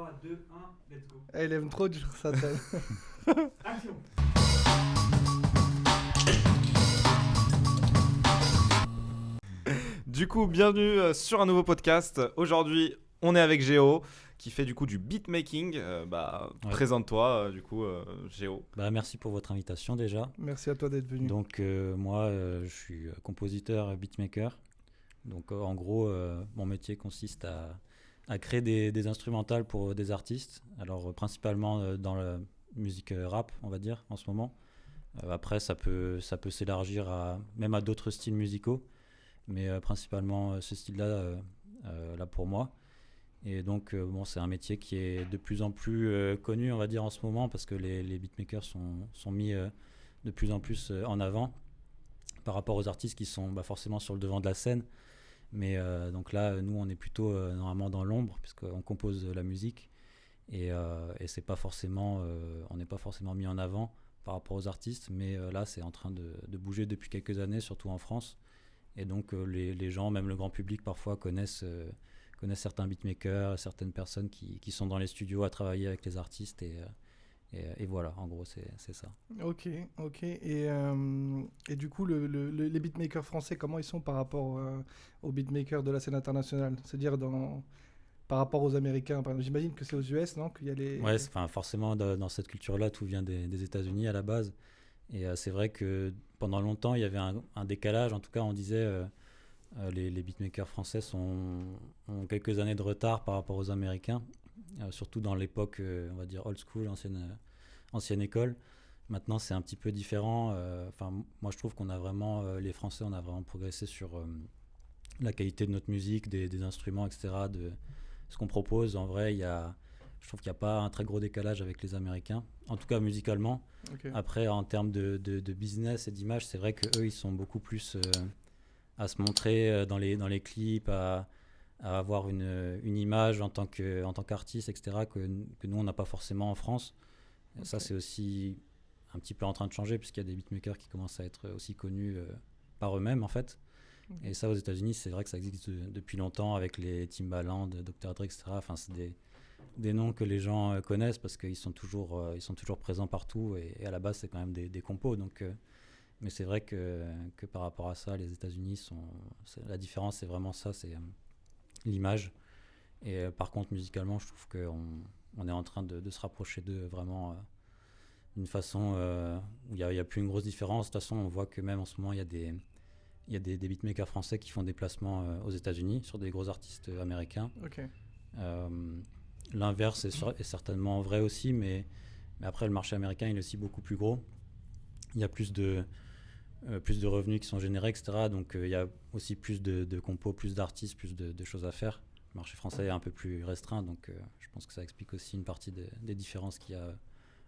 3, 2, 1, let's go. Elle aime trop dire ça. Action. Du coup, bienvenue sur un nouveau podcast. Aujourd'hui, on est avec Géo qui fait du coup du beatmaking. Ouais. Présente-toi Géo. Merci pour votre invitation déjà. Merci à toi d'être venu. Donc moi, je suis compositeur beatmaker. Donc en gros, mon métier consiste à créer des instrumentales pour des artistes. Alors principalement dans la musique rap, on va dire, en ce moment. Après, ça peut s'élargir même à d'autres styles musicaux. Mais principalement ce style-là, là pour moi. Et donc, c'est un métier qui est de plus en plus connu, on va dire, en ce moment, parce que les beatmakers sont mis de plus en plus en avant par rapport aux artistes qui sont forcément sur le devant de la scène. Mais donc là, nous, on est plutôt normalement dans l'ombre, puisqu'on compose la musique. Et c'est pas forcément, on n'est pas forcément mis en avant par rapport aux artistes. Mais là, c'est en train de bouger depuis quelques années, surtout en France. Et donc, les gens, même le grand public, parfois connaissent certains beatmakers, certaines personnes qui sont dans les studios à travailler avec les artistes et voilà, en gros c'est ça. Ok. Et du coup, les beatmakers français, comment ils sont par rapport aux beatmakers de la scène internationale? C'est-à-dire par rapport aux Américains. J'imagine que c'est aux US, non, qu'il y a les... Ouais, forcément dans cette culture-là, tout vient des États-Unis à la base. Et c'est vrai que pendant longtemps, il y avait un décalage. En tout cas, on disait les beatmakers français ont quelques années de retard par rapport aux Américains, surtout dans l'époque, on va dire old school, ancienne école. Maintenant, c'est un petit peu différent. Moi, je trouve qu'on a vraiment, les Français, on a vraiment progressé sur la qualité de notre musique, des instruments, etc., de ce qu'on propose. En vrai, je trouve qu'il n'y a pas un très gros décalage avec les Américains, en tout cas musicalement. Okay. Après, en termes de business et d'image, c'est vrai qu'eux, ils sont beaucoup plus à se montrer dans les clips, à avoir une image en tant qu'artiste, etc., que nous, on n'a pas forcément en France. Okay. Ça, c'est aussi un petit peu en train de changer, puisqu'il y a des beatmakers qui commencent à être aussi connus par eux-mêmes, en fait. Okay. Et ça, aux États-Unis, c'est vrai que ça existe depuis longtemps, avec les Timbaland, Dr. Dre, etc. Enfin, c'est des noms que les gens connaissent parce qu'ils sont toujours présents partout et à la base c'est quand même des compos, donc mais c'est vrai que par rapport à ça, les États-Unis la différence, c'est vraiment ça, c'est l'image. Et par contre, musicalement, je trouve qu'on est en train de se rapprocher d'eux vraiment d'une façon où il n'y a plus une grosse différence. De toute façon, on voit que même en ce moment, il y a des beatmakers français qui font des placements aux États-Unis sur des gros artistes américains. Okay. L'inverse est certainement vrai aussi, mais après, le marché américain, il est aussi beaucoup plus gros. Il y a plus de revenus qui sont générés, etc. Donc, il y a aussi plus de compos, plus d'artistes, plus de choses à faire. Le marché français est un peu plus restreint, donc je pense que ça explique aussi une partie des différences qu'il y a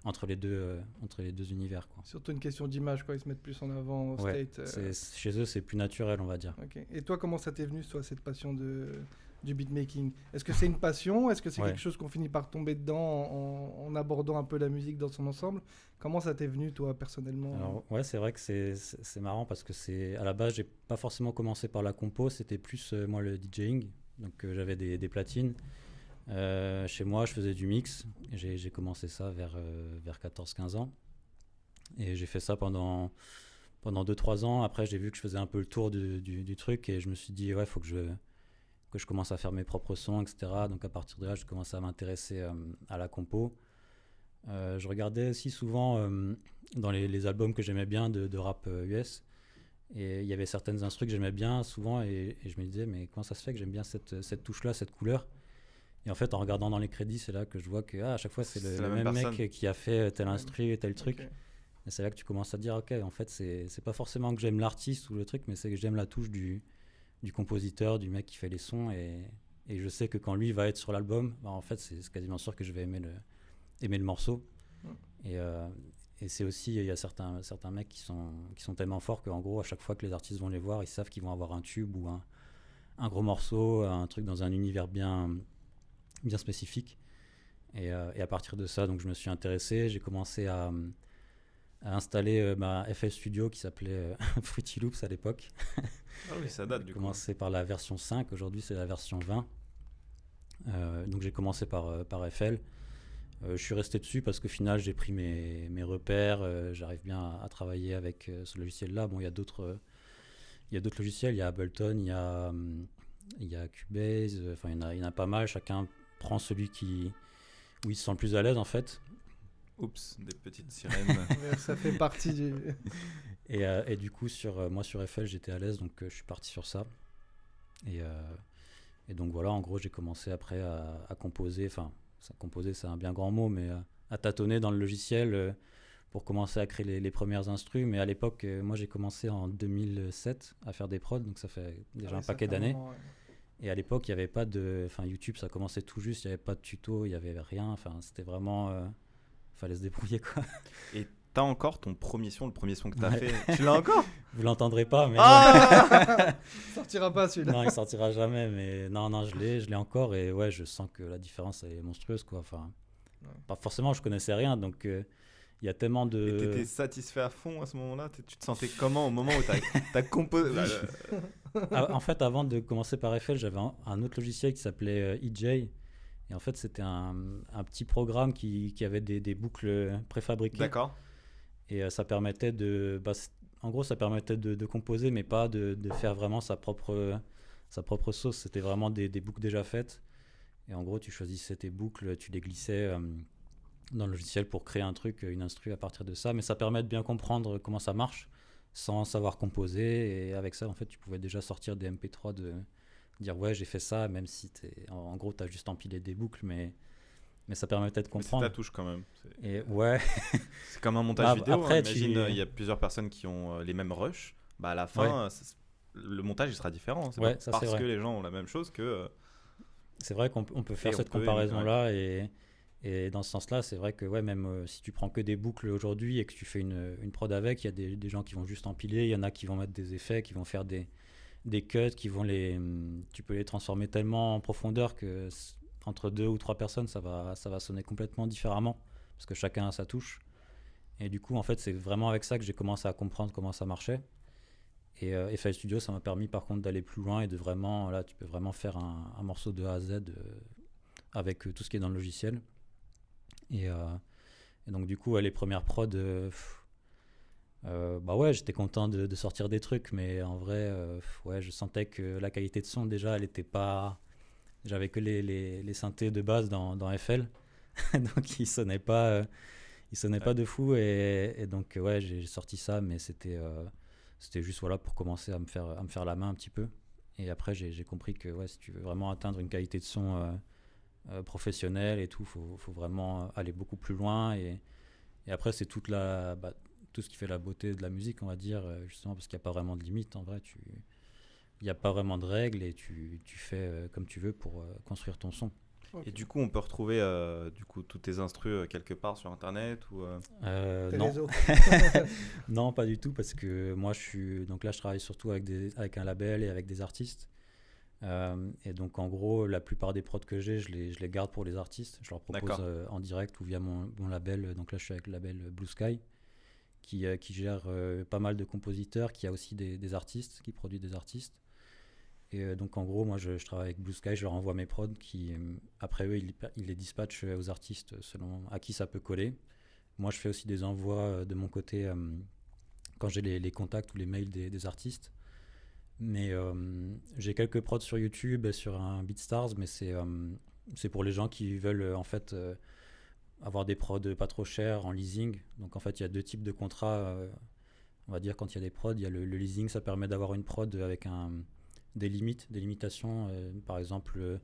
entre les deux univers, quoi. Surtout une question d'image, quoi. Ils se mettent plus en avant au ouais, States. Chez eux, c'est plus naturel, on va dire. Okay. Et toi, comment ça t'est venu, toi, cette passion du beatmaking? Est-ce que c'est une passion? Est-ce que c'est quelque chose qu'on finit par tomber dedans en abordant un peu la musique dans son ensemble? Comment ça t'est venu, toi, personnellement? Alors, ouais, c'est vrai que c'est marrant parce que à la base, j'ai pas forcément commencé par la compo, c'était plus moi le DJing. Donc j'avais des platines. Chez moi, je faisais du mix. J'ai commencé ça vers 14-15 ans. Et j'ai fait ça pendant 2-3 ans. Après, j'ai vu que je faisais un peu le tour du truc et je me suis dit, ouais, il faut que je commence à faire mes propres sons, etc. Donc à partir de là, je commençais à m'intéresser à la compo. Je regardais aussi souvent dans les albums que j'aimais bien de rap US. Et il y avait certaines instrus que j'aimais bien souvent et je me disais, mais comment ça se fait que j'aime bien cette touche-là, cette couleur? Et en fait, en regardant dans les crédits, c'est là que je vois que à chaque fois, c'est le même mec qui a fait tel instru et tel truc. Okay. Et c'est là que tu commences à te dire, ok, en fait, c'est pas forcément que j'aime l'artiste ou le truc, mais c'est que j'aime la touche du compositeur, du mec qui fait les sons. Et je sais que quand lui va être sur l'album, en fait, c'est quasiment sûr que je vais aimer le morceau. Et c'est aussi, il y a certains mecs qui sont tellement forts qu'en gros, à chaque fois que les artistes vont les voir, ils savent qu'ils vont avoir un tube ou un gros morceau, un truc dans un univers bien spécifique. Et à partir de ça, donc, je me suis intéressé. J'ai commencé à installer ma FL Studio qui s'appelait Fruity Loops à l'époque. Ah oui, ça date du coup. J'ai commencé par la version 5, aujourd'hui c'est la version 20. Donc j'ai commencé par FL. Je suis resté dessus parce qu'au final, j'ai pris mes repères. J'arrive bien à travailler avec ce logiciel-là. Bon, il y a d'autres logiciels. Il y a Ableton, il y a Cubase. Enfin, il y en a pas mal. Chacun prend celui où il se sent le plus à l'aise, en fait. Oups, des petites sirènes. Ouais, ça fait partie du... Et du coup, moi, sur FL, j'étais à l'aise. Donc, je suis parti sur ça. Et donc, voilà, en gros, j'ai commencé après à composer. Enfin, composer, c'est un bien grand mot, mais à tâtonner dans le logiciel pour commencer à créer les premières instrus. Mais à l'époque, moi, j'ai commencé en 2007 à faire des prods, donc ça fait déjà un paquet d'années. Ouais. Et à l'époque, il n'y avait pas de... Enfin, YouTube, ça commençait tout juste, il n'y avait pas de tuto, il n'y avait rien. Enfin, c'était vraiment... fallait se débrouiller, quoi. Et t'as encore ton premier son, le premier son que t'as Ouais. fait. Tu l'as encore? Vous l'entendrez pas, mais... Ah Sortira pas celui-là. Non, il sortira jamais, mais non, je l'ai encore, et ouais, je sens que la différence est monstrueuse, quoi. Enfin, Ouais. pas forcément, je connaissais rien, donc il y a tellement Et de... t'étais satisfait à fond à ce moment-là? Tu te sentais comment au moment où t'as composé? En fait, avant de commencer par FL, j'avais un autre logiciel qui s'appelait EJ. Et en fait, c'était un petit programme qui avait des boucles préfabriquées. D'accord. Et ça permettait en gros, ça permettait de composer, mais pas de faire vraiment sa propre sauce. C'était vraiment des boucles déjà faites. Et en gros, tu choisissais tes boucles, tu les glissais dans le logiciel pour créer un truc, une instru à partir de ça. Mais ça permet de bien comprendre comment ça marche sans savoir composer. Et avec ça, en fait, tu pouvais déjà sortir des MP3 dire ouais, j'ai fait ça, même si en gros, tu as juste empilé des boucles, mais ça permettait de Mais c'est comprendre. ta touche quand même. Et ouais, C'est comme un montage vidéo. après, Imagine, il y a plusieurs personnes qui ont les mêmes rushs. Bah, à la fin, le montage il sera différent. C'est Ouais, pas ça, c'est parce vrai. que les gens ont la même chose que. c'est vrai qu'on peut faire Et on cette peut, comparaison-là. Et dans ce sens-là, c'est vrai que ouais, même si tu prends que des boucles aujourd'hui et que tu fais une prod avec, il y a des gens qui vont juste empiler, il y en a qui vont mettre des effets, qui vont faire des cuts, tu peux les transformer tellement en profondeur que entre 2 ou 3 personnes, ça va sonner complètement différemment parce que chacun a sa touche. Et du coup, en fait, c'est vraiment avec ça que j'ai commencé à comprendre comment ça marchait. Et FL Studio, ça m'a permis par contre d'aller plus loin et de vraiment, là, tu peux vraiment faire un morceau de A à Z avec tout ce qui est dans le logiciel. Et donc du coup, les premières prods, bah ouais, j'étais content de sortir des trucs, mais en vrai, ouais, je sentais que la qualité de son déjà, elle était pas. J'avais que les synthés de base dans FL, donc ils sonnaient pas de fou, et donc ouais, j'ai sorti ça, mais c'était juste voilà pour commencer à me faire la main un petit peu. Et après, j'ai compris que ouais, si tu veux vraiment atteindre une qualité de son professionnelle et tout, faut vraiment aller beaucoup plus loin. Et après, c'est tout ce qui fait la beauté de la musique, on va dire, justement parce qu'il n'y a pas vraiment de limite. En vrai, il n'y a pas vraiment de règles et tu fais comme tu veux pour construire ton son. Okay. Et du coup, on peut retrouver tous tes instrus quelque part sur Internet ou Non. Non, pas du tout, parce que moi, donc là, je travaille surtout avec un label et avec des artistes. Et donc, en gros, la plupart des prods que j'ai, je les garde pour les artistes. Je leur propose en direct ou via mon label. Donc là, je suis avec le label Blue Sky, qui gère pas mal de compositeurs, qui a aussi des artistes, qui produit des artistes. Et donc en gros, moi je travaille avec Blue Sky, je leur envoie mes prods qui, après eux, ils les dispatchent aux artistes selon à qui ça peut coller. Moi je fais aussi des envois de mon côté quand j'ai les contacts ou les mails des artistes. Mais j'ai quelques prods sur YouTube et sur un BeatStars, mais c'est pour les gens qui veulent en fait avoir des prods pas trop chers en leasing. Donc en fait, il y a 2 types de contrats. On va dire quand il y a des prods, il y a le leasing, ça permet d'avoir une prod avec des limitations, par exemple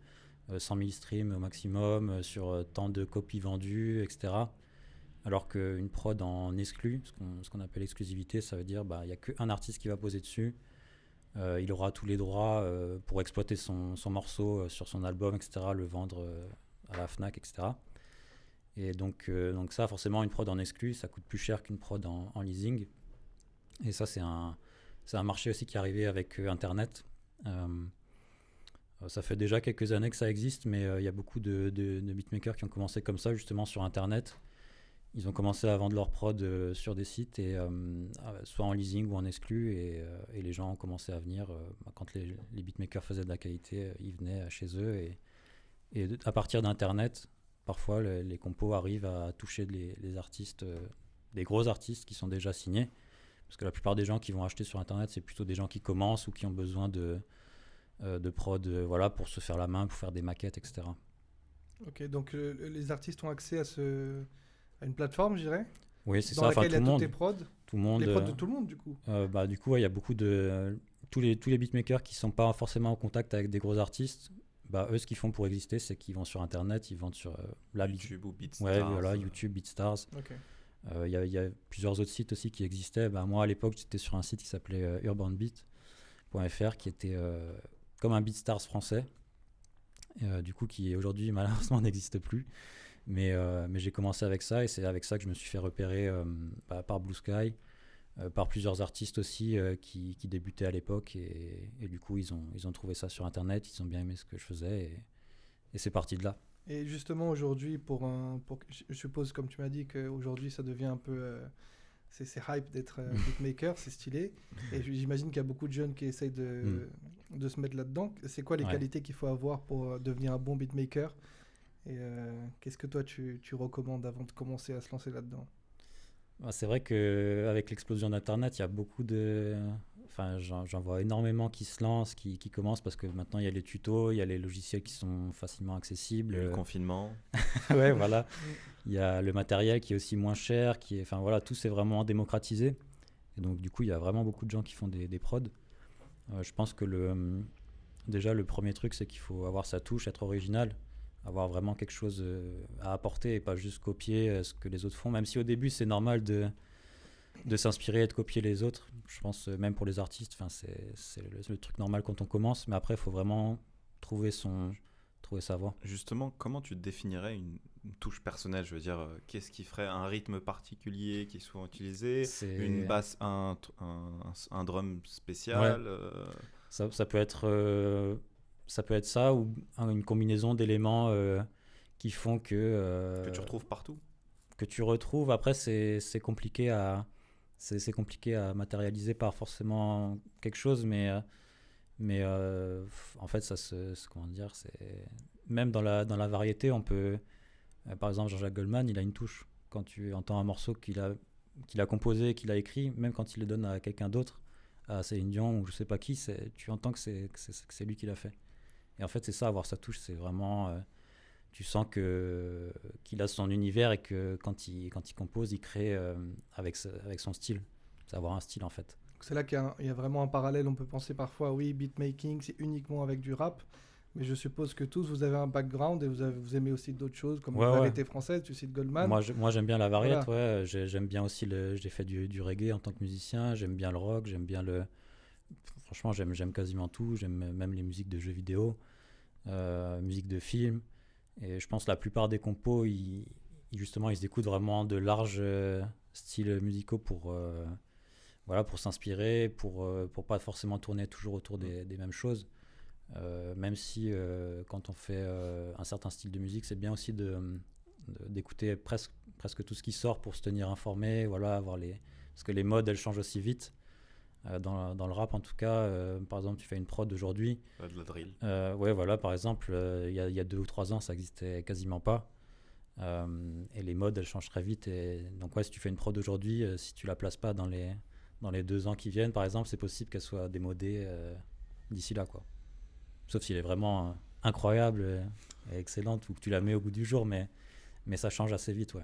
100 000 streams au maximum, sur tant de copies vendues, etc. Alors qu'une prod en exclu, ce qu'on appelle exclusivité, ça veut dire il n'y a qu'un artiste qui va poser dessus, il aura tous les droits pour exploiter son morceau sur son album, etc., le vendre à la Fnac, etc. Et donc ça, forcément, une prod en exclu, ça coûte plus cher qu'une prod en leasing. Et ça, c'est un marché aussi qui est arrivé avec Internet. Ça fait déjà quelques années que ça existe, mais il y a beaucoup de beatmakers qui ont commencé comme ça, justement sur Internet. Ils ont commencé à vendre leurs prods sur des sites, et, soit en leasing ou en exclu, et les gens ont commencé à venir. Quand les beatmakers faisaient de la qualité, ils venaient chez eux, Et à partir d'Internet, parfois les compos arrivent à toucher les artistes, des gros artistes qui sont déjà signés. Parce que la plupart des gens qui vont acheter sur Internet, c'est plutôt des gens qui commencent ou qui ont besoin de prod voilà, pour se faire la main, pour faire des maquettes, etc. Ok, donc les artistes ont accès à une plateforme, je dirais, Oui, c'est dans ça. Enfin, laquelle il y a tout le tous monde. tes prods. Tout le monde Les prods de tout le monde, du coup. Du coup, ouais, il y a beaucoup de. Tous les beatmakers qui ne sont pas forcément en contact avec des gros artistes, eux, ce qu'ils font pour exister, c'est qu'ils vont sur Internet, ils vendent sur YouTube ou BeatStars. Ouais, voilà, YouTube, BeatStars. Ok. Il y a plusieurs autres sites aussi qui existaient. Moi, à l'époque, j'étais sur un site qui s'appelait urbanbeat.fr, qui était comme un BeatStars français, du coup, qui aujourd'hui, malheureusement, n'existe plus. Mais j'ai commencé avec ça, et c'est avec ça que je me suis fait repérer par Blue Sky, par plusieurs artistes aussi qui débutaient à l'époque. Et du coup, ils ont trouvé ça sur Internet, ils ont bien aimé ce que je faisais, et c'est parti de là. Et justement, aujourd'hui, je suppose, comme tu m'as dit, qu'aujourd'hui, ça devient un peu... c'est hype d'être beatmaker, c'est stylé. Et j'imagine qu'il y a beaucoup de jeunes qui essayent de se mettre là-dedans. C'est quoi les qualités qu'il faut avoir pour devenir un bon beatmaker? Et qu'est-ce que toi, tu recommandes avant de commencer à se lancer là-dedans? C'est vrai qu'avec l'explosion d'Internet, il y a beaucoup de... Enfin, j'en vois énormément qui se lancent, qui commencent, parce que maintenant, il y a les tutos, il y a les logiciels qui sont facilement accessibles. Le confinement. Ouais, voilà. Il y a le matériel qui est aussi moins cher, enfin, voilà, tout s'est vraiment démocratisé. Et donc, du coup, il y a vraiment beaucoup de gens qui font des prods. Je pense que déjà, le premier truc, c'est qu'il faut avoir sa touche, être original, avoir vraiment quelque chose à apporter et pas juste copier ce que les autres font, même si au début c'est normal de s'inspirer et de copier les autres. Je pense même pour les artistes, c'est le truc normal quand on commence, mais après il faut vraiment trouver sa voix. Justement, comment tu définirais une touche personnelle? Je veux dire, qu'est-ce qui ferait un rythme particulier qui est souvent utilisé, une basse, un drum spécial? Ouais. Ça peut être ça ou une combinaison d'éléments qui font que tu retrouves partout. Que tu retrouves. Après, c'est compliqué à matérialiser par forcément quelque chose, mais en fait, comment dire, même dans la variété, on peut. Par exemple, Jean-Jacques Goldman, il a une touche. Quand tu entends un morceau qu'il a composé, qu'il a écrit, même quand il le donne à quelqu'un d'autre, à Céline Dion ou je sais pas qui, tu entends que c'est lui qui l'a fait. Et en fait, c'est ça, avoir sa touche, c'est vraiment... tu sens qu'il a son univers et que quand il compose, il crée avec son style. C'est avoir un style, en fait. C'est là qu'il y a vraiment un parallèle. On peut penser parfois, oui, beatmaking, c'est uniquement avec du rap. Mais je suppose que tous, vous avez un background et vous aimez aussi d'autres choses, comme la variété française, tu cites Goldman. Moi, j'aime bien la variété, voilà. J'aime bien aussi, j'ai fait du reggae en tant que musicien, j'aime bien le rock, j'aime bien Franchement, j'aime quasiment tout, j'aime même les musiques de jeux vidéo, musique de films. Et je pense que la plupart des compos, justement, ils écoutent vraiment de larges styles musicaux pour s'inspirer, pour pas forcément tourner toujours autour des mêmes choses. Même si quand on fait un certain style de musique, c'est bien aussi d'écouter presque tout ce qui sort pour se tenir informé, voilà, parce que les modes, elles changent aussi vite. Dans le rap, en tout cas, par exemple, tu fais une prod aujourd'hui. De la drill. Ouais, voilà, par exemple, il y a 2 ou 3 ans, ça existait quasiment pas. Et les modes, elles changent très vite. Et donc, ouais, si tu fais une prod aujourd'hui, si tu la places pas dans les 2 ans qui viennent, par exemple, c'est possible qu'elle soit démodée d'ici là, quoi. Sauf s'il est vraiment incroyable et excellente ou que tu la mets au goût du jour, mais ça change assez vite, ouais.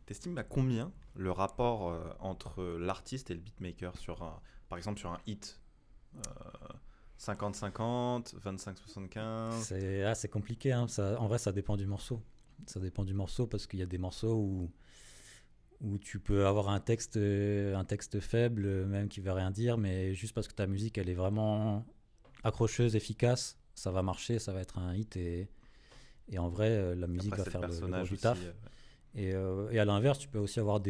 T'estimes à combien le rapport entre l'artiste et le beatmaker par exemple sur un hit 50-50, 25-75? C'est compliqué, hein. En vrai, ça dépend du morceau. Ça dépend du morceau parce qu'il y a des morceaux où tu peux avoir un texte faible, même qui veut rien dire, mais juste parce que ta musique, elle est vraiment accrocheuse, efficace, ça va marcher, ça va être un hit et en vrai, la musique va faire le gros du taf. Et à l'inverse, tu peux aussi avoir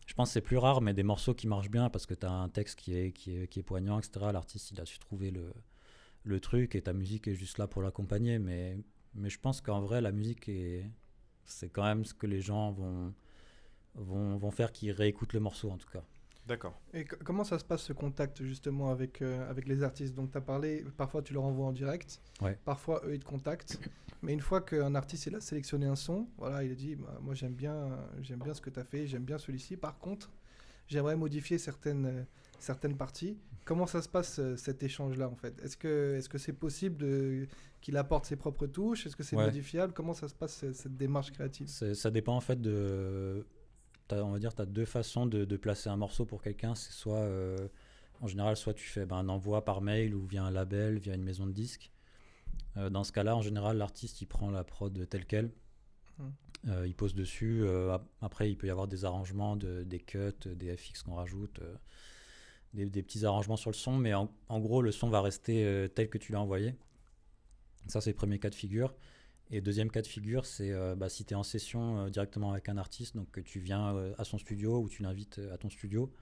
je pense que c'est plus rare, mais des morceaux qui marchent bien parce que tu as un texte qui est poignant, etc. L'artiste, il a su trouver le truc et ta musique est juste là pour l'accompagner. Mais je pense qu'en vrai, la musique, c'est quand même ce que les gens vont faire qui réécoutent le morceau, en tout cas. D'accord. Et comment ça se passe ce contact justement avec les artistes? Donc tu as parlé, parfois tu leur envoies en direct, parfois eux ils te contactent, mais une fois qu'un artiste il a sélectionné un son, voilà, il a dit bah, moi j'aime bien ce que tu as fait, j'aime bien celui-ci, par contre j'aimerais modifier certaines parties. Comment ça se passe cet échange-là en fait? Est-ce que c'est possible qu'il apporte ses propres touches? Est-ce que c'est modifiable? Comment ça se passe cette démarche créative? Ça dépend en fait de... on va dire tu as deux façons de placer un morceau pour quelqu'un. C'est soit, en général, soit tu fais un envoi par mail ou via un label, via une maison de disques. Dans ce cas-là, en général, l'artiste il prend la prod telle quelle. Il pose dessus. Après, il peut y avoir des arrangements, des cuts, des FX qu'on rajoute, des petits arrangements sur le son. Mais en gros, le son va rester tel que tu l'as envoyé. Ça, c'est le premier cas de figure. Et deuxième cas de figure, c'est si tu es en session directement avec un artiste, donc que tu viens à son studio ou tu l'invites à ton studio.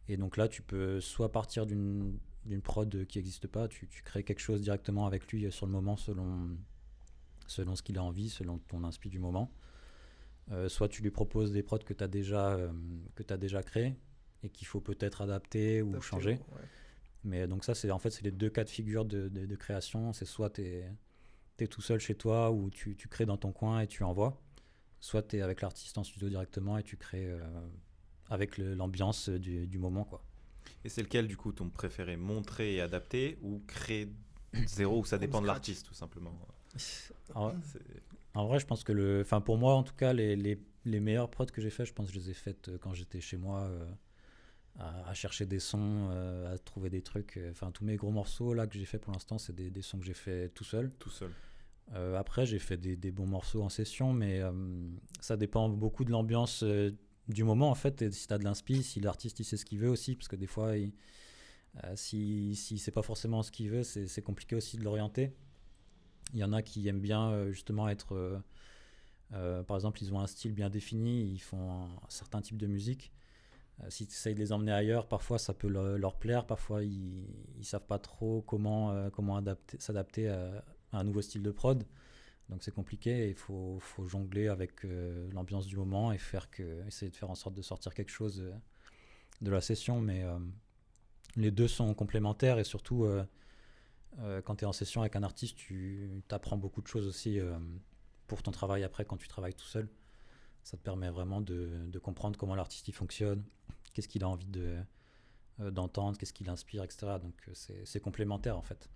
Et donc là, tu peux soit partir d'une prod qui n'existe pas, tu crées quelque chose directement avec lui sur le moment selon ce qu'il a envie, selon ton inspi du moment. Soit tu lui proposes des prods que tu as déjà créés et qu'il faut peut-être adapter ou changer. Ouais. Mais donc ça, c'est les deux cas de figure de création. C'est soit tu es tout seul chez toi ou tu crées dans ton coin et tu envoies, soit tu es avec l'artiste en studio directement et tu crées avec l'ambiance du moment, quoi. Et c'est lequel du coup ton préféré, montrer et adapter ou créer zéro, ou ça dépend de l'artiste tout simplement? En vrai, je pense que pour moi en tout cas, les meilleures prods que j'ai fait, je pense que je les ai faites quand j'étais chez moi, à chercher des sons, à trouver des trucs. Tous mes gros morceaux là que j'ai fait pour l'instant, c'est des sons que j'ai fait tout seul. Après, j'ai fait des bons morceaux en session, mais ça dépend beaucoup de l'ambiance du moment en fait. Et si tu as de l'inspi, si l'artiste il sait ce qu'il veut aussi, parce que des fois, si c'est pas forcément ce qu'il veut, c'est compliqué aussi de l'orienter. Il y en a qui aiment bien justement être... par exemple, ils ont un style bien défini, ils font un certain type de musique. Si tu essayes de les emmener ailleurs, parfois ça peut leur plaire, parfois ils savent pas trop comment s'adapter à un nouveau style de prod. Donc c'est compliqué, il faut jongler avec l'ambiance du moment et essayer de faire en sorte de sortir quelque chose de la session. Mais les deux sont complémentaires et surtout... quand tu es en session avec un artiste, tu apprends beaucoup de choses aussi pour ton travail après quand tu travailles tout seul. Ça te permet vraiment de comprendre comment l'artiste il fonctionne, qu'est-ce qu'il a envie d'entendre, qu'est-ce qui l'inspire, etc. Donc c'est complémentaire en fait.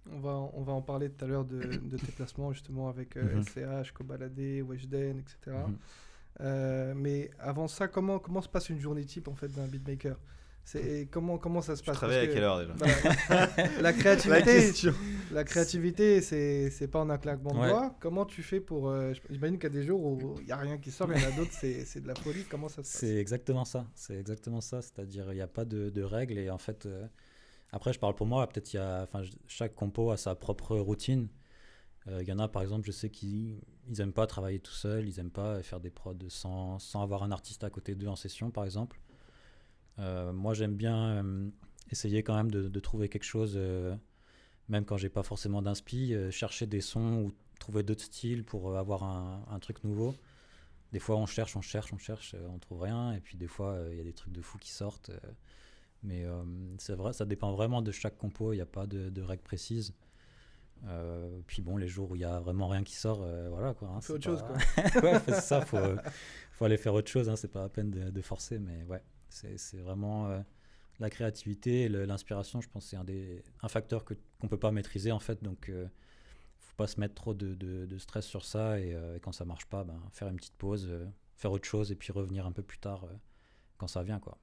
On va en parler tout à l'heure de tes placements justement avec SCH, Kobalade, Weshden, etc. Mais avant ça, comment se passe une journée type en fait d'un beatmaker? Comment ça se passe? Tu travailles à quelle heure déjà? La créativité, la créativité, c'est pas en un claquement de doigts. Comment tu fais pour... J'imagine qu'il y a des jours où il n'y a rien qui sort, il y en a d'autres, c'est de la folie. Comment ça se passe? C'est exactement ça. C'est-à-dire il n'y a pas de règles. Et en fait, après, je parle pour moi. Peut-être chaque compo a sa propre routine. Il y en a, par exemple, je sais qu'ils n'aiment pas travailler tout seul. Ils n'aiment pas faire des prods sans avoir un artiste à côté d'eux en session, par exemple. Moi j'aime bien essayer quand même de trouver quelque chose, même quand j'ai pas forcément d'inspi, chercher des sons ou trouver d'autres styles pour avoir un truc nouveau. Des fois on cherche, on trouve rien, et puis des fois il y a des trucs de fou qui sortent, mais c'est vrai, ça dépend vraiment de chaque compo, il n'y a pas de règles précises. Puis bon, les jours où il y a vraiment rien qui sort, voilà quoi. C'est autre chose quoi. Ouais, c'est ça, faut aller faire autre chose, hein, c'est pas la peine de forcer, mais ouais. C'est vraiment la créativité et l'inspiration, je pense que c'est un facteur qu'on peut pas maîtriser en fait, donc faut pas se mettre trop de stress sur ça et quand ça marche pas, faire une petite pause, faire autre chose et puis revenir un peu plus tard quand ça vient quoi.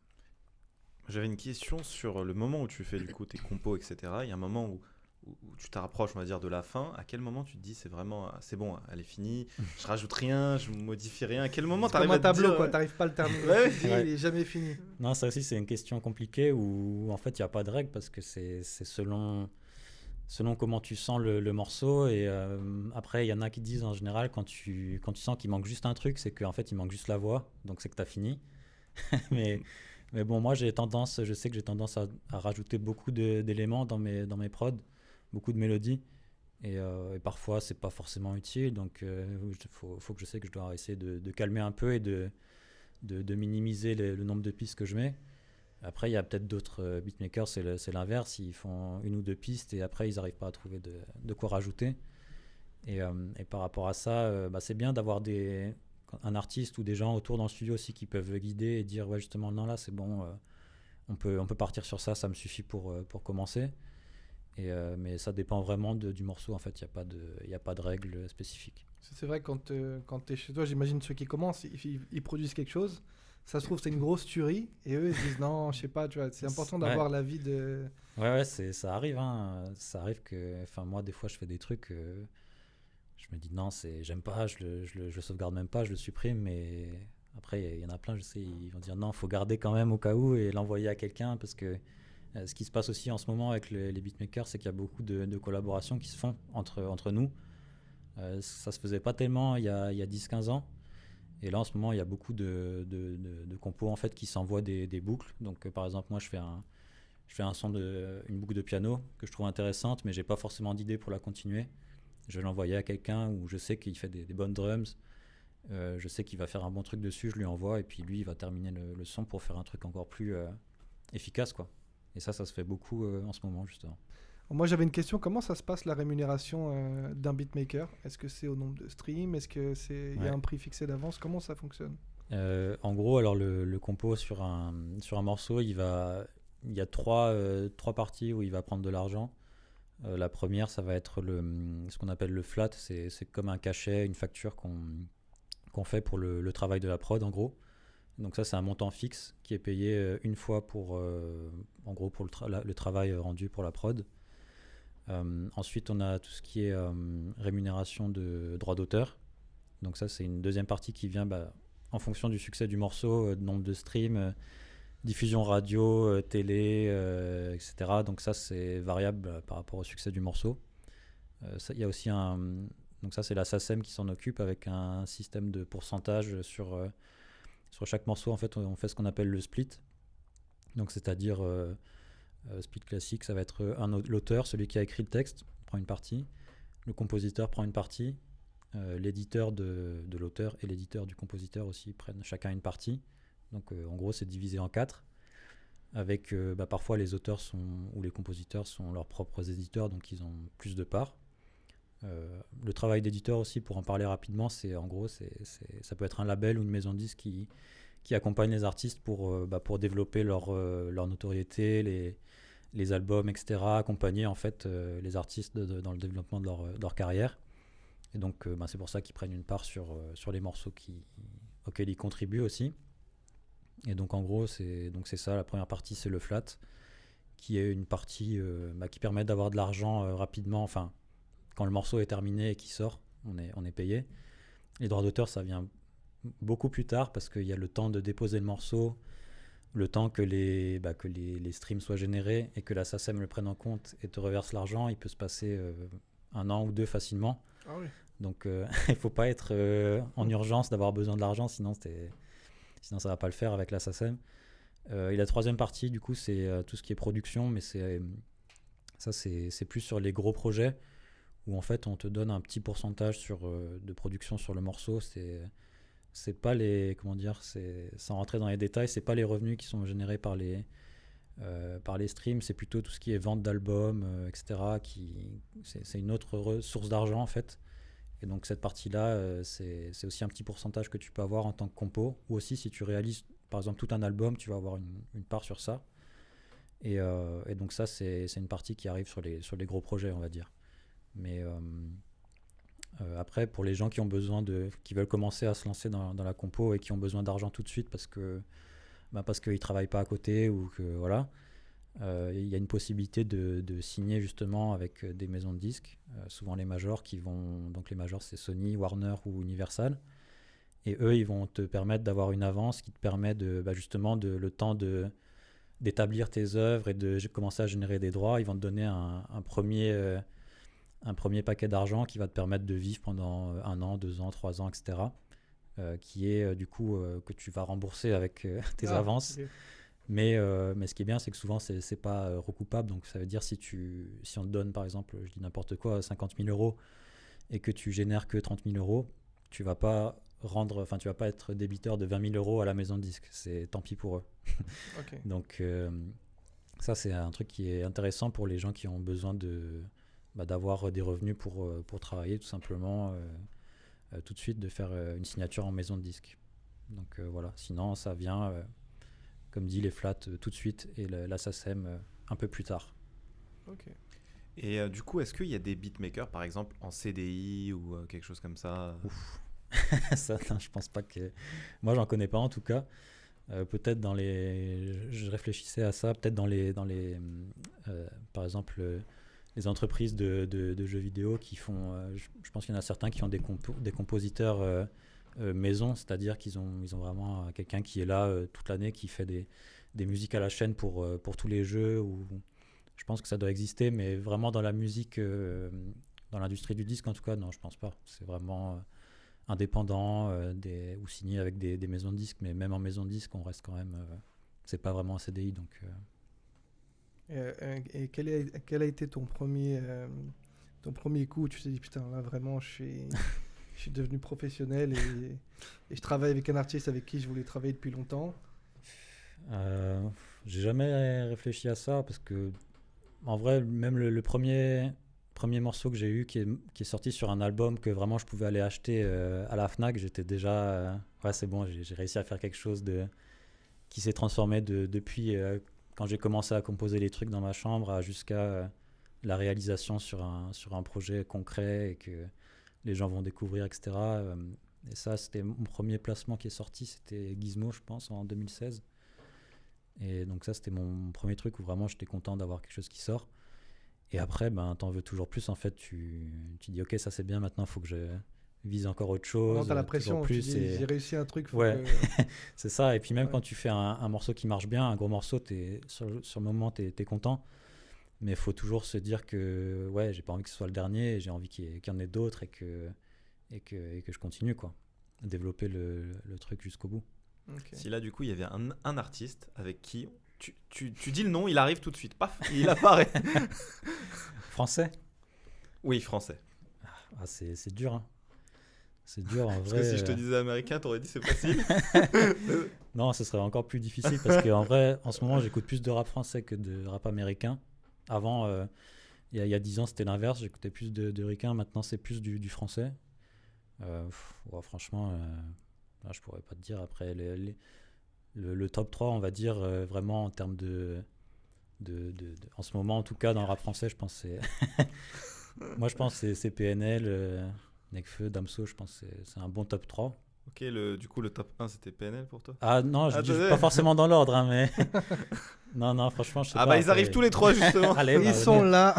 J'avais une question sur le moment où tu fais du coup tes compos, etc. Il y a un moment où tu te rapproches, on va dire, de la fin. À quel moment tu te dis c'est bon, elle est finie, je rajoute rien, je modifie rien? À quel moment tu arrives à te dire... C'est comme un tableau, quoi, t'arrives pas à le terminer. Il est jamais fini. Non, ça aussi c'est une question compliquée où en fait il n'y a pas de règle parce que c'est selon comment tu sens le morceau et après il y en a qui disent en général quand tu sens qu'il manque juste un truc, c'est qu'en fait il manque juste la voix, donc c'est que tu as fini. mais bon, moi je sais que j'ai tendance à rajouter beaucoup d'éléments dans mes prods, beaucoup de mélodies et parfois c'est pas forcément utile, donc faut que je sais que je dois essayer de calmer un peu et de minimiser le nombre de pistes que je mets. Après, il y a peut-être d'autres beatmakers, c'est l'inverse. Ils font une ou deux pistes et après, ils n'arrivent pas à trouver de quoi rajouter. Et par rapport à ça, c'est bien d'avoir un artiste ou des gens autour dans le studio aussi qui peuvent guider et dire ouais, justement, non, là, c'est bon, on peut partir sur ça, ça me suffit pour commencer. Mais ça dépend vraiment du morceau, en fait. Il n'y a pas de règles spécifiques. C'est vrai, quand tu es chez toi, j'imagine ceux qui commencent, ils produisent quelque chose. Ça se trouve, c'est une grosse tuerie. Et eux, ils se disent non, je sais pas, tu vois, c'est important d'avoir l'avis de. Ouais, ça arrive. Hein. Ça arrive que. Enfin, moi, des fois, je fais des trucs. Je me dis non, j'aime pas, je le sauvegarde même pas, je le supprime. Mais après, il y en a plein, je sais, ils vont dire non, faut garder quand même au cas où et l'envoyer à quelqu'un parce que. Ce qui se passe aussi en ce moment avec les beatmakers, c'est qu'il y a beaucoup de collaborations qui se font entre nous. Ça se faisait pas tellement il y a 10-15 ans. Et là, en ce moment, il y a beaucoup de compos en fait, qui s'envoient des boucles. Donc, par exemple, moi, je fais un son une boucle de piano que je trouve intéressante, mais j'ai pas forcément d'idée pour la continuer. Je vais l'envoyer à quelqu'un où je sais qu'il fait des bonnes drums. Je sais qu'il va faire un bon truc dessus, je lui envoie, et puis lui, il va terminer le son pour faire un truc encore plus efficace, quoi. Et ça se fait beaucoup en ce moment, justement. Moi, j'avais une question. Comment ça se passe, la rémunération d'un beatmaker? Est-ce que c'est au nombre de streams? Est-ce qu'il y a un prix fixé d'avance? Comment ça fonctionne? En gros, alors le compo sur un morceau, il y a trois parties où il va prendre de l'argent. La première, ça va être ce qu'on appelle le flat. C'est comme un cachet, une facture qu'on fait pour le travail de la prod, en gros. Donc ça, c'est un montant fixe qui est payé une fois en gros pour le travail rendu pour la prod. Ensuite, on a tout ce qui est rémunération de droits d'auteur. Donc ça, c'est une deuxième partie qui vient en fonction du succès du morceau, nombre de streams, diffusion radio, télé, etc. Donc ça, c'est variable par rapport au succès du morceau. Il y a aussi donc ça, c'est la SACEM qui s'en occupe avec un système de pourcentage sur chaque morceau. En fait, on fait ce qu'on appelle le split. Donc c'est-à-dire split classique, ça va être l'auteur, celui qui a écrit le texte, prend une partie, le compositeur prend une partie, l'éditeur de l'auteur et l'éditeur du compositeur aussi prennent chacun une partie. Donc en gros, c'est divisé en 4, avec parfois les auteurs ou les compositeurs sont leurs propres éditeurs, donc ils ont plus de parts. Le travail d'éditeur aussi, pour en parler rapidement, en gros, ça peut être un label ou une maison de disques qui accompagne les artistes pour développer leur notoriété, les albums, etc., accompagner en fait les artistes dans le développement de leur carrière. Et donc c'est pour ça qu'ils prennent une part sur les morceaux auxquels ils contribuent aussi. Et donc en gros, c'est ça, la première partie, c'est le flat, qui est une partie qui permet d'avoir de l'argent rapidement, enfin, quand le morceau est terminé et qu'il sort, on est payé. Les droits d'auteur, ça vient beaucoup plus tard parce qu'il y a le temps de déposer le morceau, le temps que les streams soient générés et que la SACEM le prenne en compte et te reverse l'argent. Il peut se passer 1 an ou 2 facilement. Ah oui. Donc il ne faut pas être en urgence d'avoir besoin de l'argent, sinon ça ne va pas le faire avec la SACEM. Et la troisième partie, du coup, c'est tout ce qui est production, mais c'est plus sur les gros projets où en fait on te donne un petit pourcentage de production sur le morceau. C'est pas sans rentrer dans les détails, c'est pas les revenus qui sont générés par les streams, c'est plutôt tout ce qui est vente d'albums, etc. C'est une autre source d'argent en fait. Et donc cette partie-là, c'est aussi un petit pourcentage que tu peux avoir en tant que compo, ou aussi si tu réalises par exemple tout un album, tu vas avoir une part sur ça. Et donc ça, c'est une partie qui arrive sur les gros projets, on va dire. Mais après, pour les gens qui veulent commencer à se lancer dans la compo et qui ont besoin d'argent tout de suite parce qu'ils ne travaillent pas à côté ou que voilà, il y a une possibilité de signer justement avec des maisons de disques, souvent les majors donc les majors c'est Sony, Warner ou Universal, et eux ils vont te permettre d'avoir une avance qui te permet justement le temps d'établir tes œuvres et de commencer à générer des droits. Ils vont te donner un premier paquet d'argent qui va te permettre de vivre pendant 1 an, 2 ans, 3 ans, etc. Qui est du coup que tu vas rembourser avec tes avances. Okay. Mais ce qui est bien, c'est que souvent, c'est pas recoupable. Donc ça veut dire si on te donne, par exemple, je dis n'importe quoi, 50 000 € et que tu génères que 30 000 €, tu vas pas tu vas pas être débiteur de 20 000 euros à la maison de disques. C'est tant pis pour eux. Ok. Donc ça, c'est un truc qui est intéressant pour les gens qui ont besoin d'avoir des revenus pour travailler, tout simplement, tout de suite, de faire une signature en maison de disque. Donc voilà, sinon ça vient, comme dit, les flats tout de suite et la SACEM un peu plus tard. Ok. Et du coup, est-ce qu'il y a des beatmakers, par exemple, en CDI ou quelque chose comme ça? Ouf. Ça, non, je pense pas que... Moi, j'en connais pas en tout cas. Peut-être dans les... Je réfléchissais à ça, peut-être dans les par exemple, les entreprises de jeux vidéo qui font... je pense qu'il y en a certains qui ont des compositeurs maison, c'est-à-dire qu'ils ont vraiment quelqu'un qui est là toute l'année, qui fait des musiques à la chaîne pour tous les jeux. Je pense que ça doit exister, mais vraiment dans la musique, dans l'industrie du disque en tout cas, non, je pense pas. C'est vraiment indépendant ou signé avec des maisons de disques, mais même en maison de disque, on reste quand même... c'est pas vraiment un CDI, donc... Et quel a été ton premier coup où tu t'es dit, putain, là vraiment, je suis devenu professionnel et je travaille avec un artiste avec qui je voulais travailler depuis longtemps? J'ai jamais réfléchi à ça parce que, en vrai, même le premier morceau que j'ai eu qui est sorti sur un album que vraiment je pouvais aller acheter à la Fnac, j'étais déjà ouais, c'est bon, j'ai réussi à faire quelque chose qui s'est transformé depuis quand j'ai commencé à composer les trucs dans ma chambre jusqu'à la réalisation sur un projet concret et que les gens vont découvrir, etc. Et ça, c'était mon premier placement qui est sorti, c'était Gizmo, je pense, en 2016. Et donc ça, c'était mon premier truc où vraiment j'étais content d'avoir quelque chose qui sort. Et après, t'en veux toujours plus. En fait, tu dis, ok, ça c'est bien, maintenant il faut que je vise encore autre chose. Non, t'as la pression, plus, tu dis, j'ai réussi un truc. Ouais, que... c'est ça. Et puis même quand tu fais un morceau qui marche bien, un gros morceau, sur le moment, t'es content. Mais il faut toujours se dire que ouais, j'ai pas envie que ce soit le dernier, j'ai envie qu'il y en ait d'autres et que je continue, quoi. Développer le truc jusqu'au bout. Okay. Si là, du coup, il y avait un artiste avec qui tu dis le nom, il arrive tout de suite, paf, il apparaît. Français? Oui, français. Ah, c'est dur, hein. C'est dur en Parce vrai. que si je te disais américain, t'aurais dit c'est facile. Non, ce serait encore plus difficile parce qu'en vrai, en ce moment, j'écoute plus de rap français que de rap américain. Avant, il y a 10 ans, c'était l'inverse. J'écoutais plus de ricain. Maintenant, c'est plus du français. Ouais, franchement, là, je pourrais pas te dire. Après, le top 3, on va dire, vraiment en termes en ce moment, en tout cas, dans le rap français, je pense que c'est... Moi, je pense que c'est PNL, Nekfeu, Damso, je pense que c'est un bon top 3. Ok, du coup, le top 1, c'était PNL pour toi? Ah non, je dis pas forcément dans l'ordre, hein, mais... non, franchement, je sais pas. Ah bah, ils arrivent tous les trois, justement. Allez, ils sont là.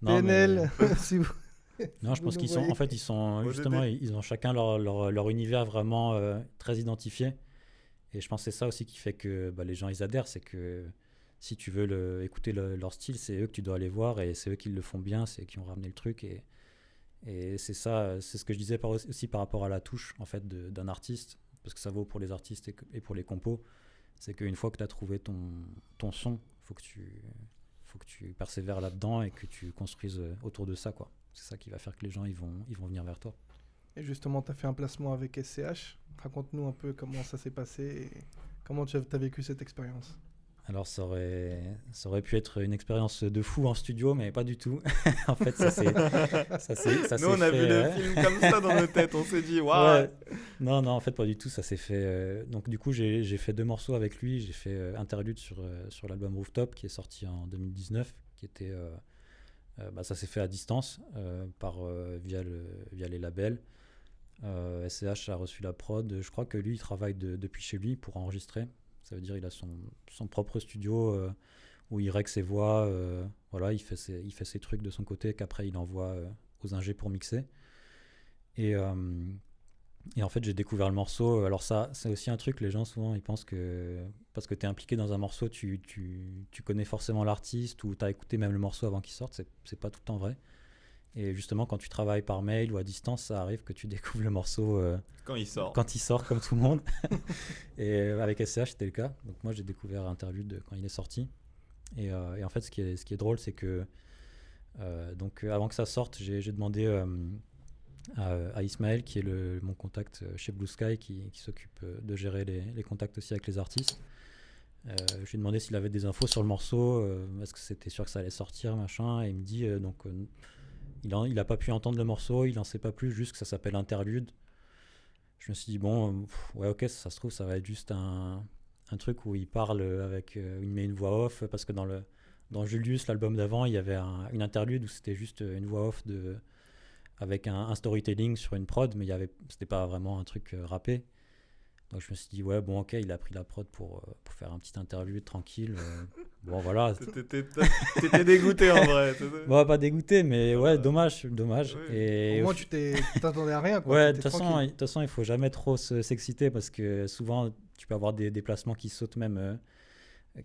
Non, PNL, si vous... Non, je pense qu'ils sont... En fait, ils sont... Justement, ils ont chacun leur univers vraiment très identifié. Et je pense que c'est ça aussi qui fait que les gens, ils adhèrent. C'est que si tu veux écouter leur style, c'est eux que tu dois aller voir. Et c'est eux qui le font bien, c'est eux qui ont ramené le truc. Et c'est ça, c'est ce que je disais aussi par rapport à la touche en fait, d'un artiste. Parce que ça vaut pour les artistes et pour les compos. C'est qu'une fois que tu as trouvé ton son, il faut que tu persévères là-dedans et que tu construises autour de ça, quoi. C'est ça qui va faire que les gens ils vont venir vers toi. Et justement, tu as fait un placement avec SCH. Raconte-nous un peu comment ça s'est passé et comment tu as vécu cette expérience. Alors ça aurait pu être une expérience de fou en studio, mais pas du tout. En fait, ça s'est Nous, on a vu le film comme ça dans nos têtes, on s'est dit waouh. Ouais. Non, en fait, pas du tout. Ça s'est fait. Donc, du coup, j'ai fait 2 morceaux avec lui. J'ai fait Interlude sur l'album Rooftop qui est sorti en 2019, qui était. Ça s'est fait à distance via les labels. SCH a reçu la prod. Je crois que lui, il travaille depuis chez lui pour enregistrer. Ça veut dire qu'il a son propre studio où il règle ses voix. Voilà, il fait ses trucs de son côté qu'après il envoie aux ingés pour mixer. Et en fait, j'ai découvert le morceau. Alors ça, c'est aussi un truc, les gens souvent ils pensent que parce que tu es impliqué dans un morceau, tu connais forcément l'artiste ou tu as écouté même le morceau avant qu'il sorte. C'est pas tout le temps vrai. Et justement, quand tu travailles par mail ou à distance, ça arrive que tu découvres le morceau quand il sort, comme tout le monde. Et avec SCH, c'était le cas. Donc moi, j'ai découvert Interlude quand il est sorti. Et en fait, ce qui est drôle, c'est que donc avant que ça sorte, j'ai demandé à Ismaël, qui est mon contact chez Blue Sky, qui s'occupe de gérer les contacts aussi avec les artistes. Je lui ai demandé s'il avait des infos sur le morceau, est-ce que c'était sûr que ça allait sortir, machin, et il me dit il n'a pas pu entendre le morceau, il n'en sait pas plus, juste que ça s'appelle Interlude. Je me suis dit, bon, ouais, ok, ça se trouve, ça va être juste un truc où il parle il met une voix off, parce que dans Julius, l'album d'avant, il y avait une interlude où c'était juste une voix off avec un storytelling sur une prod, mais c'était pas vraiment un truc rappé. Donc je me suis dit, ouais, bon, ok, il a pris la prod pour faire un petit interlude tranquille. Bon, voilà. T'étais dégoûté en vrai. Bon, pas dégoûté, mais ouais, dommage. Oui. Et Au moins, tu t'attendais à rien. Quoi. ouais, de T'étais toute tranquille. façon, il faut jamais trop s'exciter parce que souvent, tu peux avoir des déplacements qui sautent même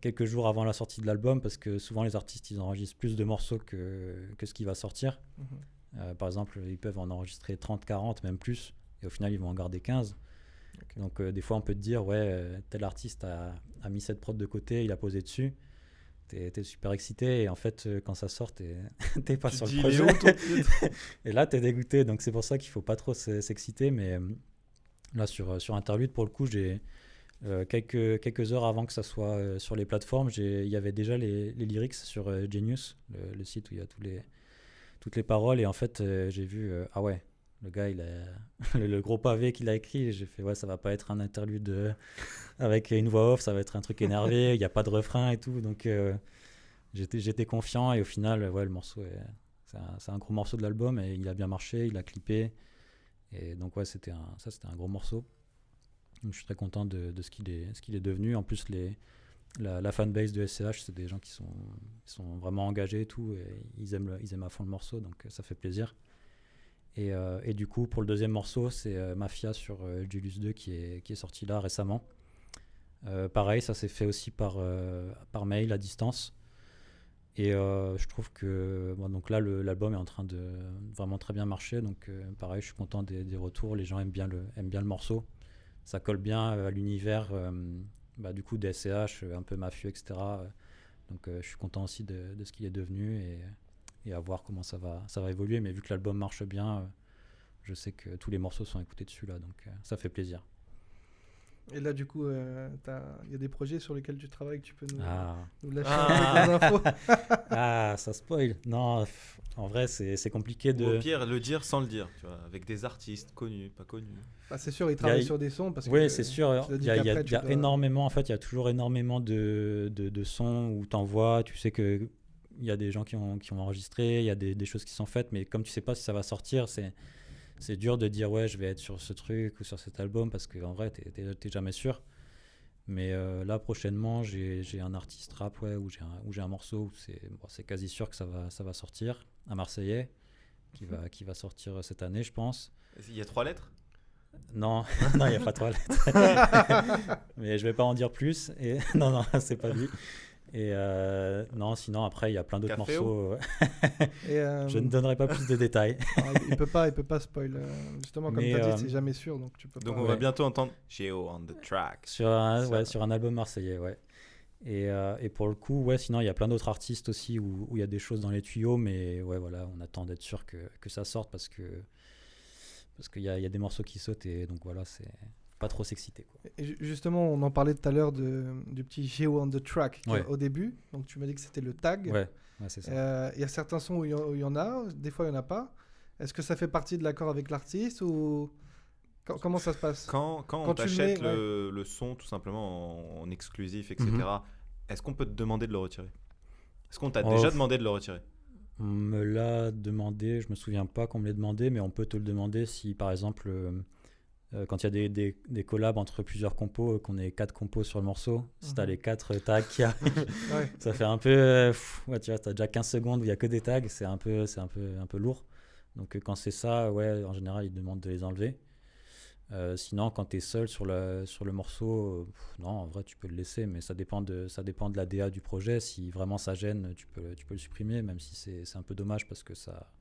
quelques jours avant la sortie de l'album parce que souvent, les artistes, ils enregistrent plus de morceaux que ce qui va sortir. Mhm. Par exemple, ils peuvent en enregistrer 30, 40, même plus. Et au final, ils vont en garder 15. Ok. Donc, des fois, on peut te dire, ouais, tel artiste a mis cette prod de côté, il a posé dessus. T'es super excité et en fait, quand ça sort, t'es pas Tu sur te le dis, projet. il est où ton titre Et là, t'es dégoûté. Donc, c'est pour ça qu'il faut pas trop s'exciter. Mais là, sur Interlude, pour le coup, j'ai quelques heures avant que ça soit sur les plateformes, il y avait déjà les lyrics sur Genius, le site où il y a toutes les paroles. Et en fait, j'ai vu, ah ouais, le gars, il a le gros pavé qu'il a écrit. Et j'ai fait, ouais, ça va pas être un interlude avec une voix off, ça va être un truc énervé, il n'y a pas de refrain et tout. Donc, j'étais confiant. Et au final, ouais, le morceau, c'est un gros morceau de l'album et il a bien marché, il a clippé. Et donc, ouais, c'était un gros morceau. Donc, je suis très content de ce qu'il est devenu. En plus, la fanbase de SCH, c'est des gens qui sont vraiment engagés et tout, et ils aiment à fond le morceau, donc ça fait plaisir. Et du coup, pour le deuxième morceau, c'est Mafia sur Julius 2 qui est sorti là récemment. Pareil, ça s'est fait aussi par mail à distance. Et je trouve que donc là, l'album est en train de vraiment très bien marcher. Donc pareil, je suis content des retours. Les gens aiment bien le morceau. Ça colle bien à l'univers du coup des SCH, un peu mafieux, etc. Donc je suis content aussi de ce qu'il est devenu et à voir comment ça va évoluer. Mais vu que l'album marche bien, je sais que tous les morceaux sont écoutés dessus là, donc ça fait plaisir. Et là, du coup, il y a des projets sur lesquels tu travailles que tu peux nous lâcher Ah. quelques infos. Ah, ça spoil. Non, en vrai, c'est compliqué Ou de. au pire, le dire sans le dire, tu vois, avec des artistes connus, pas connus. Bah, c'est sûr, ils travaillent sur des sons. Parce Oui, que c'est sûr. tu l'as dit Il y a qu'après, tu dois- énormément, en fait, il y a toujours énormément de sons où tu envoies. Tu sais qu'il y a des gens qui ont enregistré, il y a des choses qui sont faites, mais comme tu sais pas si ça va sortir, c'est dur de dire ouais, je vais être sur ce truc ou sur cet album parce qu'en vrai, t'es jamais sûr. Mais là, prochainement, j'ai un artiste rap où j'ai un morceau où c'est quasi sûr que ça va sortir, un Marseillais qui va sortir cette année, je pense. Il y a 3 lettres? Non, non, il n'y a pas 3 lettres. Mais je vais pas en dire plus. Et non, c'est pas lui. Et non, sinon après il y a plein d'autres Caféo. morceaux. Et, Je ne donnerai pas plus de détails. il peut pas spoil. Justement, comme Mais, tu as dit, c'est jamais sûr, donc tu peux Donc pas. on va bientôt entendre Géo on the track. Sur un album marseillais, ouais. Et pour le coup, ouais, sinon il y a plein d'autres artistes aussi où il y a des choses dans les tuyaux, mais ouais, voilà, on attend d'être sûr que ça sorte parce qu'il y a des morceaux qui sautent et donc voilà, c'est pas trop s'exciter, quoi. Et justement, on en parlait tout à l'heure du petit Geo on the track Ouais. au début. Donc tu m'as dit que c'était le tag. Ouais, c'est ça. Il y a certains sons où il y en a, des fois il n'y en a pas. Est-ce que ça fait partie de l'accord avec l'artiste ou comment ça se passe? Quand Quand on tu le t'achète mets, le son tout simplement en exclusif, etc., Mhm. est-ce qu'on peut te demander de le retirer? Est-ce qu'on t'a Oh, déjà pff. demandé de le retirer? On me l'a demandé, je me souviens pas qu'on me l'ait demandé, mais on peut te le demander si par exemple quand il y a des collabs entre plusieurs compos, qu'on ait 4 compos sur le morceau, si t'as Mhm. les 4 tags qui arrivent, Ouais. ça fait un peu ouais, tu vois, t'as déjà 15 secondes où il y a que des tags, c'est un peu lourd. Donc quand c'est ça, ouais, en général ils demandent de les enlever. Sinon, quand tu es seul sur le morceau, non, en vrai, tu peux le laisser, mais ça dépend de la DA du projet. Si vraiment ça gêne, tu peux le supprimer, même si c'est un peu dommage parce que ça,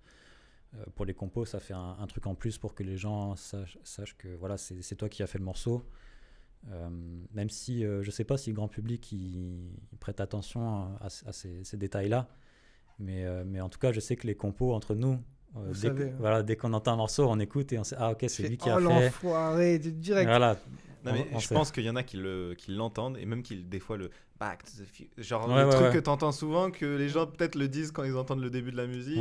pour les compos, ça fait un truc en plus pour que les gens sachent que voilà, c'est toi qui as fait le morceau. Même si je sais pas si le grand public il prête attention à ces détails-là, mais en tout cas, je sais que les compos entre nous, Vous savez. Voilà, dès qu'on entend un morceau, on écoute et on sait ok, c'est lui qui a fait. L'enfoiré, direct. Voilà. Non, mais On je sait. pense qu'il y en a qui l'entendent et même qui des fois le Back to the Future, genre Ouais, le ouais, truc ouais. que t'entends souvent que les gens peut-être le disent quand ils entendent le début de la musique.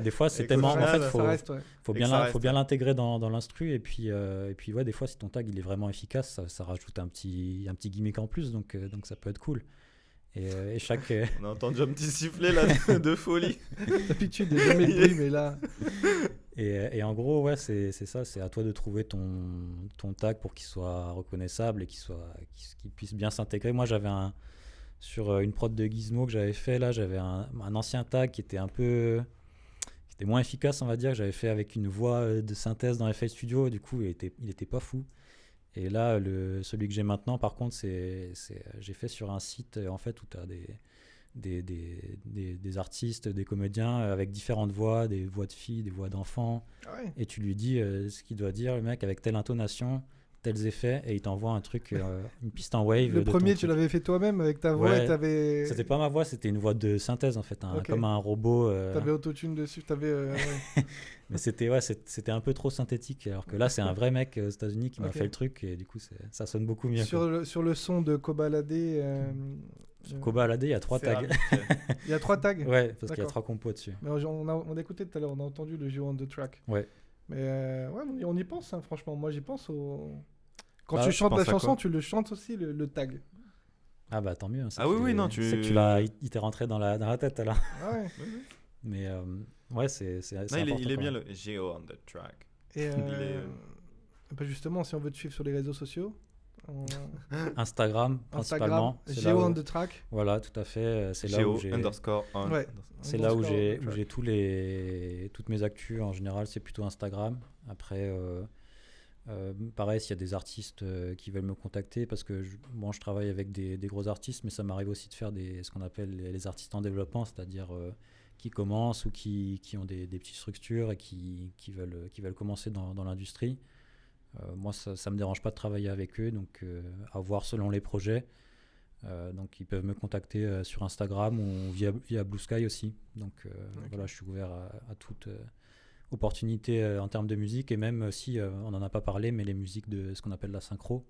Des fois c'est et qu'au tellement. En final, fait, Ça reste, ouais. faut et que ça reste, bien l'intégrer dans l'instru et puis ouais, des fois si ton tag il est vraiment efficace, ça rajoute un petit gimmick en plus, donc ça peut être cool. Et chaque On a entendu un petit sifflet là de folie. D'habitude, il n'y a jamais de bruit, mais là. et en gros ouais c'est ça, c'est à toi de trouver ton tag pour qu'il soit reconnaissable et qu'il puisse bien s'intégrer. Moi j'avais sur une prod de Gizmo que j'avais fait là, j'avais un ancien tag qui était moins efficace, on va dire, que j'avais fait avec une voix de synthèse dans FL Studio, du coup il était pas fou. Et là celui que j'ai maintenant par contre j'ai fait sur un site en fait où tu as des artistes, des comédiens avec différentes voix, des voix de filles, des voix d'enfants, Ah ouais. et tu lui dis ce qu'il doit dire, le mec, avec telle intonation, tels effets, et il t'envoie un truc, une piste en wave. Le de premier, ton tu truc. l'avais fait toi-même avec ta voix Ouais. et t'avais. C'était pas ma voix, c'était une voix de synthèse en fait, Ok. comme un robot. T'avais autotune dessus, t'avais. Ouais. Mais c'était un peu trop synthétique, alors que là c'est un vrai mec aux États-Unis qui m'a Ok. fait le truc, et du coup ça sonne beaucoup mieux. Sur le son de Kobalade, Koba Alade, il y a 3 tags. il y a 3 tags. Ouais, parce qu'il y a D'accord. 3 compos dessus. Mais on a écouté tout à l'heure, on a entendu le Geo on the track. Ouais. Mais ouais, on y pense, hein, franchement. Moi, j'y pense quand Bah, tu tu chantes la penses à chanson, quoi tu le chantes aussi, le tag. Ah bah tant mieux. Ah oui, non, c'est que il t'est rentré dans la tête alors. Ah ouais. Mais ouais, c'est Non, important, il est bien quoi. le Geo on the track. Et est, justement, si on veut te suivre sur les réseaux sociaux, Instagram principalement. C'est là Geo où- on the track. Voilà, tout à fait. C'est là Geo où j'ai. underscore on. Ouais. C'est là où Underscore j'ai track. toutes mes actus en général, c'est plutôt Instagram. Après, pareil, s'il y a des artistes qui veulent me contacter, parce que je travaille avec des gros artistes, mais ça m'arrive aussi de faire ce qu'on appelle les artistes en développement, c'est-à-dire qui commencent ou qui ont des petites structures et qui veulent commencer dans l'industrie. Moi, ça me dérange pas de travailler avec eux, donc à voir selon les projets. Donc ils peuvent me contacter sur Instagram ou via Blue Sky aussi. Donc voilà, je suis ouvert à toute opportunité en termes de musique, et même si on n'en a pas parlé, mais les musiques de ce qu'on appelle la synchro.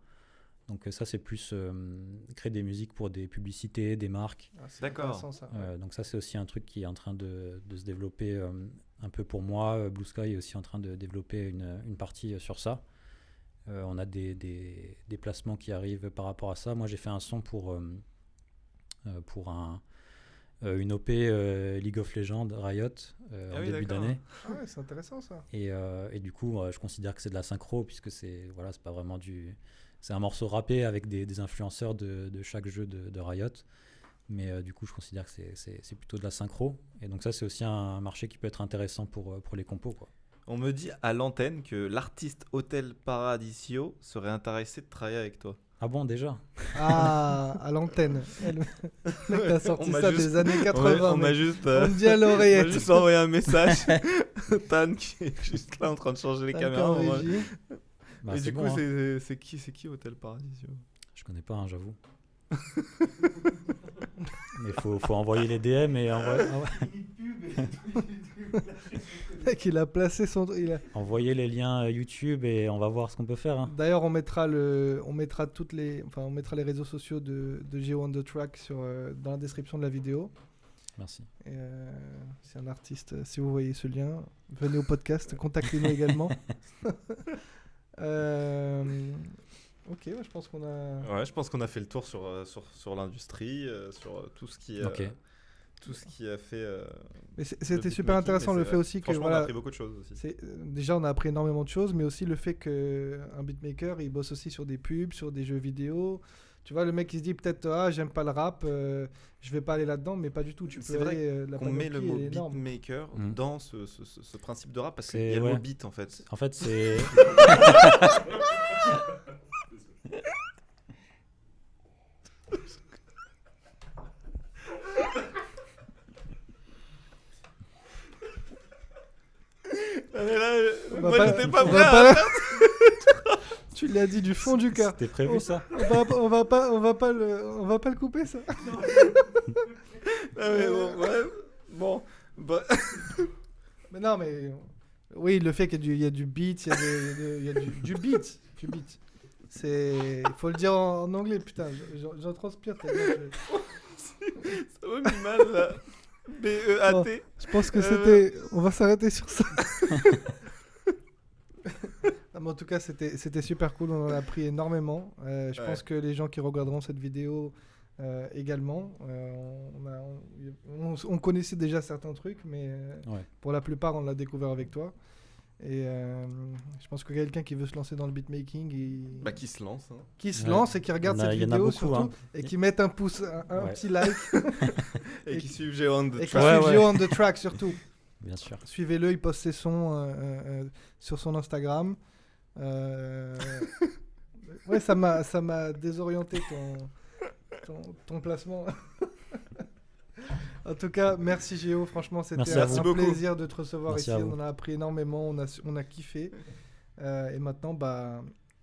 Donc ça c'est plus créer des musiques pour des publicités, des marques. Ah, c'est D'accord. intéressant, ça. Donc ça c'est aussi un truc qui est en train de se développer un peu pour moi. Blue Sky est aussi en train de développer une partie sur ça. On a des placements qui arrivent par rapport à ça. Moi, j'ai fait un son pour une OP League of Legends Riot en oui, début d'accord. d'année. Ah ouais, c'est intéressant ça. Et du coup, je considère que c'est de la synchro, puisque c'est pas vraiment c'est un morceau rappé avec des influenceurs de chaque jeu de Riot. Mais du coup, je considère que c'est plutôt de la synchro. Et donc ça, c'est aussi un marché qui peut être intéressant pour les compos, quoi. On me dit à l'antenne que l'artiste Hotel Paradisio serait intéressé de travailler avec toi. Ah bon, déjà? Ah, à l'antenne. Le mec t'a sorti On m'a ça juste- des années 80. On m'a mec. juste, On me dit à on m'a l'oreillette. juste envoyé un message. Tan qui est juste là en train de changer les T'as caméras. encore Moi. régie. Bah, Et c'est du bon, coup, hein. c'est qui Hotel Paradisio? Je connais pas, hein, j'avoue. Mais faut envoyer les DM et Mec, il a placé son. envoyer les liens YouTube, et on va voir ce qu'on peut faire, hein. D'ailleurs, on mettra les réseaux sociaux de Geo on the track dans la description de la vidéo. Merci. Et, c'est un artiste. Si vous voyez ce lien, venez au podcast, contactez-nous également. Ok, ouais, je pense qu'on a. Ouais, je pense qu'on a fait le tour sur l'industrie, sur tout ce qui Ok. tout ce qui a fait. Mais le c'était super beatmaking, intéressant mais le c'est fait vrai. aussi que Franchement, on a voilà, appris beaucoup de choses aussi. déjà on a appris énormément de choses, mais aussi le fait qu'un beatmaker il bosse aussi sur des pubs, sur des jeux vidéo. Tu vois, le mec il se dit peut-être j'aime pas le rap, je vais pas aller là-dedans, mais pas du tout. Tu C'est peux vrai aller, la Qu'on met le panoplie, mot elle est énorme. beatmaker Mm. dans ce principe de rap parce qu'il C'est- y a le ouais. mot beat en fait. En fait, c'est. Mais là, On va moi pas- j'étais pas on prêt. va à- pas- Tu l'as dit du fond du cœur. C'était prévu, ça? On va pas le couper ça. Ah, mais bon, ouais. Bon, bah, Mais non, mais oui, le fait qu'il y a du beat, il y a du beat. Du beat. Il faut le dire en anglais, putain, j'en transpire. Ça m'a mis mal là. B-E-A-T. Je pense que c'était. On va s'arrêter sur ça. Non, mais en tout cas, c'était super cool. On en a appris énormément. Je pense que les gens qui regarderont cette vidéo également, on connaissait déjà certains trucs, mais pour la plupart, on l'a découvert avec toi. Et je pense que quelqu'un qui veut se lancer dans le beatmaking, qui se lance. Hein. Qui se lance et qui regarde cette vidéo surtout, et qui mette un pouce, un petit like. Et qui suivent Géo on the et track. qui suit Géo on the track surtout. Bien sûr. Suivez-le, il poste ses sons sur son Instagram. Ouais, ça m'a désorienté ton placement. En tout cas, merci Géo, franchement c'était un plaisir de te recevoir ici, on en a appris énormément, on a kiffé. Et maintenant,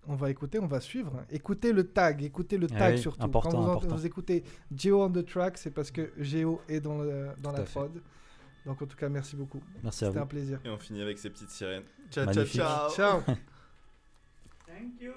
on va suivre. Écoutez le tag surtout. Important, Quand vous écoutez Géo on the track, c'est parce que Géo est dans la prod. Donc en tout cas, merci beaucoup. Merci à vous. C'était un plaisir. Et on finit avec ces petites sirènes. Ciao, Magnifique. ciao, Ciao. Thank you.